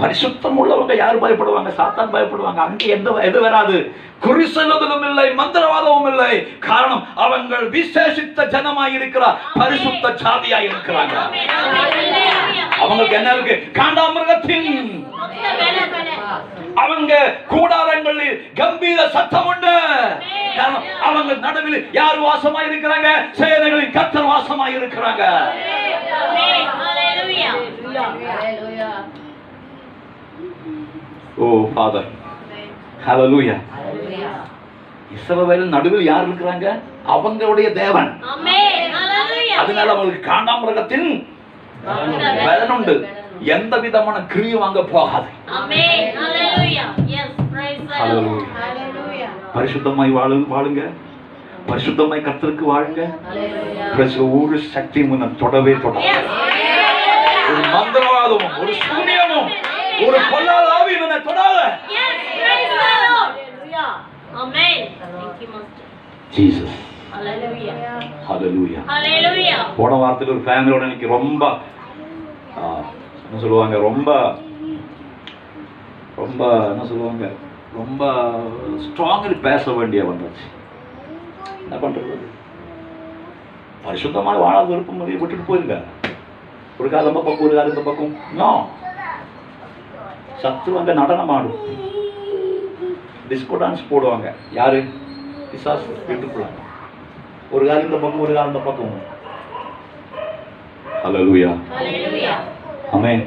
பரிசுத்தம் உள்ளவங்க யாரு பயப்படுவாங்க? சாத்தான் பயப்படுவாங்க. அங்கே எது வராது. குறி சொல்லுதலும் இல்லை, மந்திரவாதமும் இல்லை. காரணம், அவங்கள் விசேஷித்த ஜனமாய் இருக்கிறார், பரிசுத்த சாதியாய் இருக்கிறாங்க. அவங்களுக்கு என்ன இருக்கு? காண்டாமிருகத்தின் அவங்க கூடாரங்களில் கம்பீர சத்தம் உண்டு. அவங்க நடுவில் யார் வாசமாய் இருக்கிறாங்க? சேனைகளின் கர்த்தர் வாசமாய் இருக்கிறாங்க. ஓ ஃபாதர், ஹalleluya. இஸ்ரவேலின் நடுவில் யார் இருக்கிறாங்க? அவங்களுடைய தேவன். அதனால அவங்களுக்கு காண்டாமிருகத்தின் பலன் உண்டு. எந்த விதமான கிரியும் அங்க போகாது. பரிசுத்தமாய் வாழுங்க, பரிசுத்தமாய் கர்த்தருக்கு வாழுங்க. ஒரு சக்தி முன்ன தொடவே தொடாது. ஒரு மந்திரவாதமும் ஒரு சூனியமும் ஒரு பொல்லாத ஆவி முன்ன தொடாத. ஜீசஸ், ஹalleluya. போன வாரத்தில் ஒரு ஃபேமிலியோட இன்னைக்கு ரொம்ப என்ன சொல்லுவாங்க, ரொம்ப ரொம்ப என்ன சொல்லுவாங்க, ரொம்ப ஸ்ட்ராங்கலி பேச வேண்டிய வந்துச்சு. என்ன பண்றது? பரிசுத்தமாக வாழ விருப்பம் விட்டுட்டு போயிருங்க. ஒரு கால இந்த பக்கம், ஒரு கால இந்த பக்கம். சத்துவங்க நடனம் ஆடும், டிஸ்கோ டான்ஸ் போடுவாங்க. யாரு? பிசாசு வீட்டுக்குள்ள. ஒரு கால இந்த பக்கம், ஒரு கால இந்த பக்கம். ஹalleluya. ஆமென்.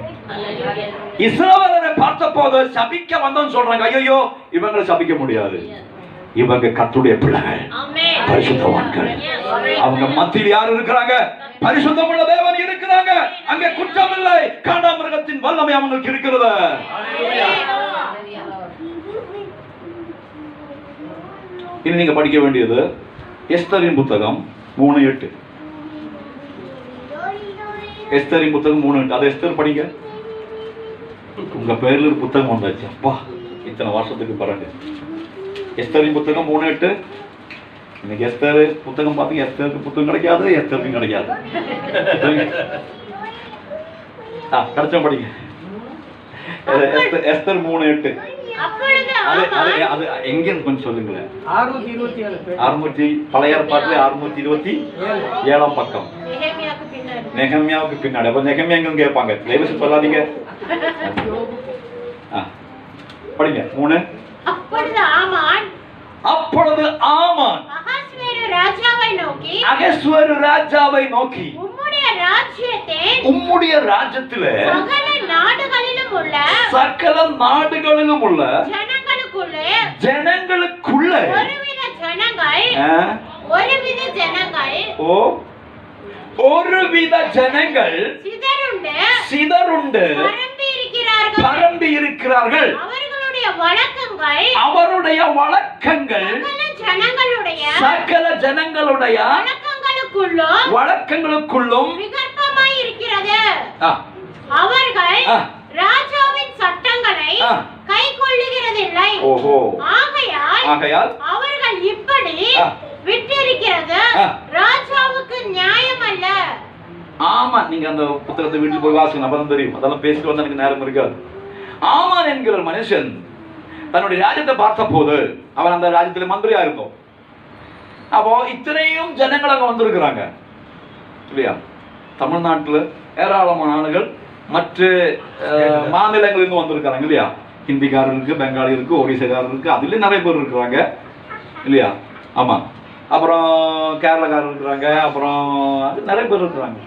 இஸ்ரவேலரை பார்த்தபோது சபிக்க வந்தோன்னு சொல்றாங்க. ஐயோ, இவங்களை சபிக்க முடியாது. இவங்க கர்த்தருடைய பிள்ளைகள், பரிசுத்தவான்கள். அவங்க மத்தியில் யார் இருக்கிறாங்க? பரிசுத்தமுள்ள தேவன் இருக்கிறாங்க. அங்கே குற்றம் இல்லை. காண்டாமிருகத்தின் வல்லமை அவங்களுக்கு இருக்கிறது. இனி நீங்க படிக்க வேண்டியது எஸ்தரின் புத்தகம் 3:8. எஸ்தரின் புத்தகம் 3:8. அதை எஸ்தர் படிங்க. உங்க பேர்ல ஒரு புத்தகம் வந்தாச்சு. அப்பா, இத்தனை வருஷத்துக்கு பிறகு எஸ்தரின் புத்தகம் 3:8. இன்னைக்கு எஸ்தர் புத்தகம் பார்த்தீங்க, எஸ்தருக்கு புத்தகம் கிடைக்காது, எஸ்தருக்கும் கிடைக்காது. கிடைச்சா படிங்க. எஸ்தர் 3:8. அது எங்க கொஞ்சம் சொல்லுங்களேன். 627 பழைய ஏற்பாட்டில் 627 பக்கம். நெகமியாவுக்கு பின்னாடி. அப்ப நெகமியா எங்க கேட்பாங்க, தயவு சொல்லாதீங்க. படிங்க 3. அப்பொழுது ஆமான் அகஸ்வேரு ராஜாவை நோக்கி, உம்முடைய ராஜ்யத்திலே சகல நாடுகளிலும் உள்ள ஜனங்களுக்குள்ள ஒருவித ஜனங்கள் சிதறுண்டு பரம்பி இருக்கிறார்கள். அவருடைய வழக்கங்கள் சகல ஜனங்களுடைய வழக்கங்களுக்குள்ளும் அவர்கள் ராஜாவின் சட்டங்களை கைக்கொள்ளுகிறதில்லை. ஆகையால் அவர்கள் இப்படி விட்டிருக்கிறது ராஜாவுக்கு நியாயம் அல்ல. ஆமா, நீங்க அந்த புத்தகத்தை வீட்டுல போய் வாசிங்க, அப்பதான் தெரியும். அதெல்லாம் பேசிட்டு வந்தா எனக்கு நேரம் இருக்காது. ஆமான் என்கிற மனுஷன் தன்னுடைய ராஜ்யத்தை பார்த்த போது, அவன் அந்த ராஜ்யத்துல மந்திரியா இருந்தோம். அப்போ இத்தனையும் ஜனங்கள் அங்க வந்திருக்கிறாங்க இல்லையா? தமிழ்நாட்டுல ஏராளமான ஆளுகள் மற்ற மாநிலங்களிலிருந்து வந்திருக்காங்க இல்லையா? ஹிந்திக்காரர் இருக்கு, பெங்காலி இருக்கு, ஒடிசாக்காரர் இருக்கு, அதுல நிறைய பேர் இருக்கிறாங்க இல்லையா? ஆமா, அப்புறம் கேரளக்காரர் இருக்கிறாங்க, அப்புறம் அது நிறைய பேர் இருக்கிறாங்க.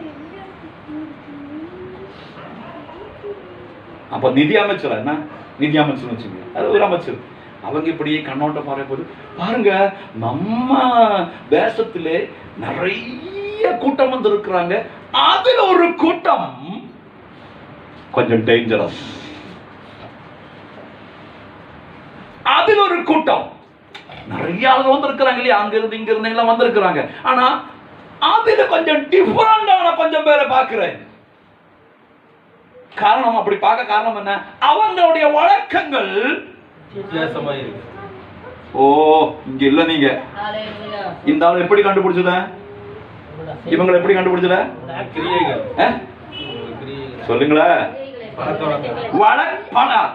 அப்ப நிதி அமைச்சர், என்ன நிதி அமைச்சர் வச்சுங்க, அது ஒரு அமைச்சர். அவங்க இப்படி கண்ணோட்டம் பார்க்கும்போது பாருங்க, நம்ம தேசத்திலே நிறைய கூட்டம் வந்து இருக்கிறாங்க, அதுல ஒரு கூட்டம் கொஞ்சம் டேஞ்சரஸ். அதுல ஒரு கூட்டம் நிறைய ஆளுங்க வந்து இருக்கிறாங்க இல்லையா? அங்க இருந்து இங்க இருந்து எல்லாம் வந்திருக்கிறாங்க. ஆனா அதுல கொஞ்சம் டிஃபரெண்டான கொஞ்சம் பேரை பார்க்கிறேன். காரணம், அப்படி பார்க்க காரணம் என்ன? அவங்களுடைய வழக்கங்கள் வித்தியாசமா இருக்கு. ஓ, இங்க இல்ல. நீங்க இந்த ஆளு எப்படி கண்டுபிடிச்சத? இவங்களை எப்படி கண்டுபிடிச்சத? சொல்லுங்களே.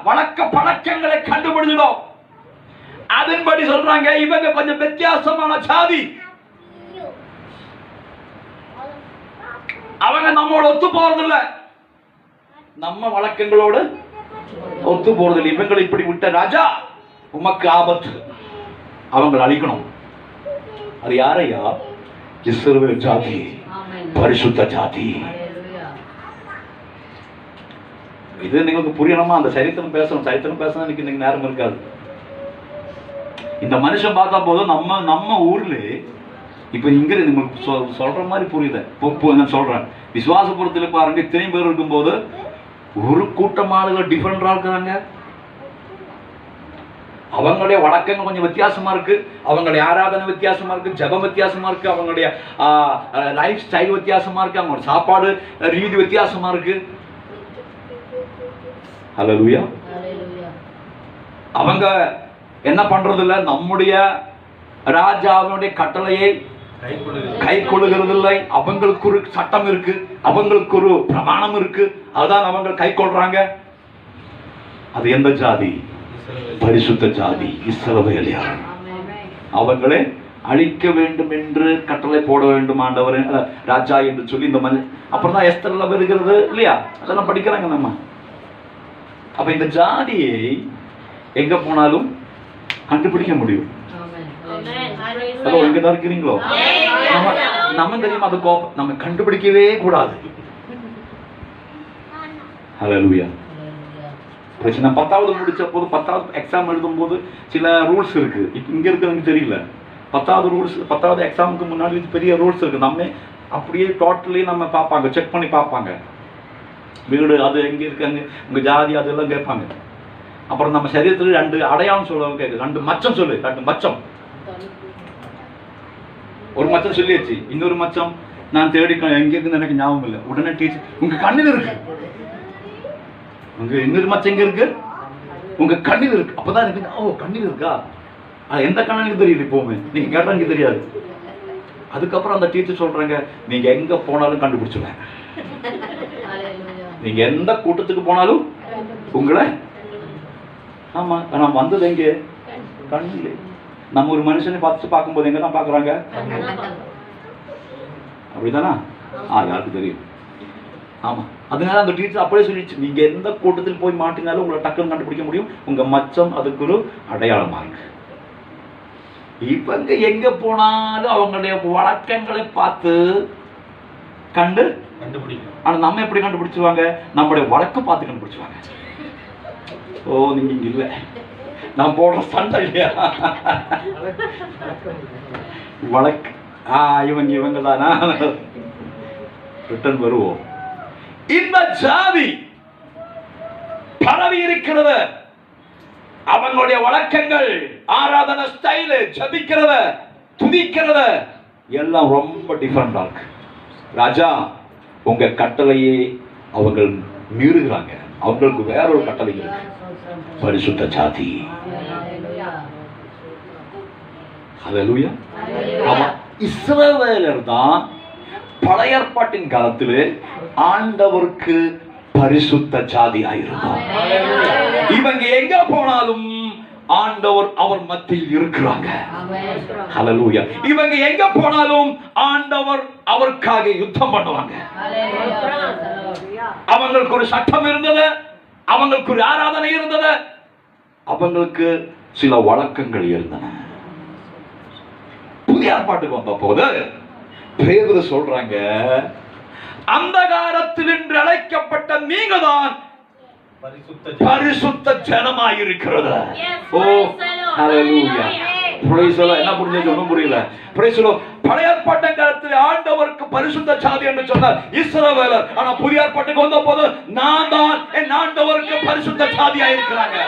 வழக்க பழக்கங்களை கண்டுபிடிச்சிடும். அதன்படி சொல்றாங்க, இவங்க கொஞ்சம் வித்தியாசமான சாதி. அவங்க நம்மளோட ஒத்து போறதில்லை, நம்ம வழக்கங்களோடு ஒத்து போறதில்லை. இவங்களை இப்படி விட்ட ராஜா, உமக்கு ஆபத்து, அவங்களை அழிக்கணும். அது யாரையா? இஸ்ரவேல் ஜாதி, பரிசுத்த ஜாதி. இது നിങ്ങൾക്ക് புரியணுமா? அந்த சரித்திரம் பேசணும். சரித்திரம் பேசணும் எனக்கு இன்னைக்கு நேரம் இருக்காது. இந்த மனுஷன் பார்த்தா போதும், நம்ம ஊர்ல இப்ப இங்க உங்களுக்கு சொல்ற மாதிரி புரியுது. நான் சொல்றேன், விசுவாசபுரத்துல பாருங்க, இத்தனை பேர் இருக்கும்போது ஒரு கூட்டம் ஆளுகள் டிஃபரெண்டா இருக்கிறாங்க. அவங்களுடைய வழக்கங்கள் கொஞ்சம் வித்தியாசமா இருக்கு, அவங்களுடைய ஆராதனை வித்தியாசமா இருக்கு, ஜெபம் வித்தியாசமா இருக்கு, அவங்களுடைய லைஃப் ஸ்டைல் வித்தியாசமா இருக்கு, அவங்களோட சாப்பாடு ரீதி வித்தியாசமா இருக்கு. ஹல்லேலூயா. அவங்க என்ன பண்றது இல்ல, நம்முடைய ராஜாவினுடைய கட்டளையை கை கொள்ளுகிறதில்லை. அவங்களுக்கு ஒரு சட்டம் இருக்கு, அவங்களுக்கு ஒரு பிரமாணம் இருக்கு, அதுதான் அவங்க கை கொள்றாங்க. அது எந்த ஜாதி? பரிசுத்த ஜாதி, இஸ்ரவேலியர். அவங்களே அழிக்க வேண்டும் என்று கட்டளை போட வேண்டும் ஆண்டவர் ராஜா என்று சொல்லி இந்த மணி அப்புறம் தான் எஸ்தர்ல வருகிறது இல்லையா? அதெல்லாம் படிக்கிறாங்க நம்ம. அப்ப இந்த ஜாதியை எங்க போனாலும் கண்டுபிடிக்க முடியும். ஹலோ, எங்கதான் இருக்கிறீங்களோ? நம்ம தெரியுமா, அது கோபம் நம்ம கண்டுபிடிக்கவே கூடாது. ஹல்லேலூயா. பிரச்சனை 10வது முடிச்ச போது, 10வது எக்ஸாம் எழுதும் போது சில ரூல்ஸ் இருக்கு. இப்ப இங்க இருக்கிறவங்க தெரியல. 10வது ரூல்ஸ், 10வது எக்ஸாமுக்கு முன்னாடி பெரிய ரூல்ஸ் இருக்கு. நம்ம அப்படியே டோட்டலி நம்ம பார்ப்பாங்க, செக் பண்ணி பார்ப்பாங்க. வீடு அது எங்க இருக்கு, அங்க உங்க ஜாதி அதெல்லாம் கேட்பாங்க. அப்புறம் நம்ம சரீரத்துல 2 அடையாளம் சொல்லுவாங்க, கேட்கு 2 மச்சம் சொல்லு. 2 மச்சம், ஒரு மச்சம் சொல்லியாச்சு, இன்னொரு மச்சம் நான் தேடி எங்க இருக்குன்னு எனக்கு ஞாபகம் இல்லை. உடனே டீச்சர், உங்க கண்ணில் இருக்கு. உங்க இன்னொரு மச்சம் எங்க இருக்கு? உங்க கண்ணில் இருக்கு. அப்பதான் எனக்கு, ஓ கண்ணில் இருக்கா, எந்த கண்ணுக்கு தெரியுது? இப்போவுமே நீங்க கேட்டா எனக்கு தெரியாது. அதுக்கப்புறம் அந்த டீச்சர் சொல்றாங்க, நீங்க எங்க போனாலும் கண்டுபிடிச்சுடுவேன். நீங்க எந்த கூட்டத்துக்கு போனாலும் உங்களை, ஆமா நான் வந்தது எங்க? கண்ணில். நம்ம ஒரு மனுஷனை பார்க்கும்போது எங்க தான் பாக்குறாங்க? அப்படிதானா? யாருக்கு தெரியும்? ஆமா, அதனால அந்த டீச்சர் அப்படியே சொல்லிடுச்சு, நீங்க எந்த கூட்டத்தில் போய் மாட்டினாலும் உங்களை டக்குன்னு கண்டுபிடிக்க முடியும். உங்க மச்சம் அதுக்கு ஒரு அடையாளமா இருக்கு. இவங்க எங்க போனாலும் அவங்களுடைய வழக்கங்களை பார்த்து கண்டுபிடிக்கும். ஆனா நம்ம எப்படி கண்டுபிடிச்சிருவாங்க? நம்முடைய வழக்கு பார்த்து கண்டுபிடிச்சிருவாங்க. ஓ நீங்க இங்க இல்ல, நான் போடுற சண்டை இல்லையா வழக்கு. இவங்க தானா? ரிட்டர்ன் வருவோம். இந்த ஜாதி பரவி இருக்கிறது. அவங்களுடைய வழக்கங்கள், ஆராதனை ஸ்டைலு, ஜபிக்கிறத, துதிக்கிறத எல்லாம் ரொம்ப டிஃபரெண்டா இருக்கு. ராஜா, உங்க கட்டளையே அவங்கள் மீறுகிறாங்க. அவங்களுக்கு வேற ஒரு கட்டளை இருக்கு, பரிசுத்த ஜாதி. ஹல்லேலூயா. ஆமா, இஸ்ரவேலர் தான் பழைய ஏற்பாட்டின் காலத்திலே ஆண்டவருக்கு பரிசுத்த ஜாதி ஆயிருந்தார். இவங்க எங்க போனாலும் ஆண்டவர் அவர் மத்தியில் இருக்கிறாங்க. ஹல்லேலூயா. இவங்க எங்க போனாலும் ஆண்டவர் அவருக்காக யுத்தம் பண்ணுவாங்க. அவங்களுக்கு ஒரு சட்டம் இருந்தது, அவங்களுக்கு ஒரு ஆராதனை இருந்தது, அவங்களுக்கு சில வழக்கங்கள் இருந்தன. புதிய ஏற்பாட்டுக்கு வந்த போது பேதுரு சொல்றாங்க, அந்தகாரத்தில் என்று அழைக்கப்பட்ட நீங்க தான் பரிசுத்த ஜனமாய் இருக்கிறது. ஓ ஹல்லேலூயா. Praise the Lord. என்ன புரிஞ்சது? ஒண்ணும் புரியல. Praise the Lord. பழைய ஏற்பாட்டு காலத்தில் ஆண்டவருக்கு பரிசுத்த ஜாதி என்று சொன்னார் இஸ்ரவேலர். ஆனா புதிய ஏற்பாட்டுக்கு வந்த போது நான் தான் என் ஆண்டவருக்கு பரிசுத்த ஜாதியாய் இருக்கிறாங்க.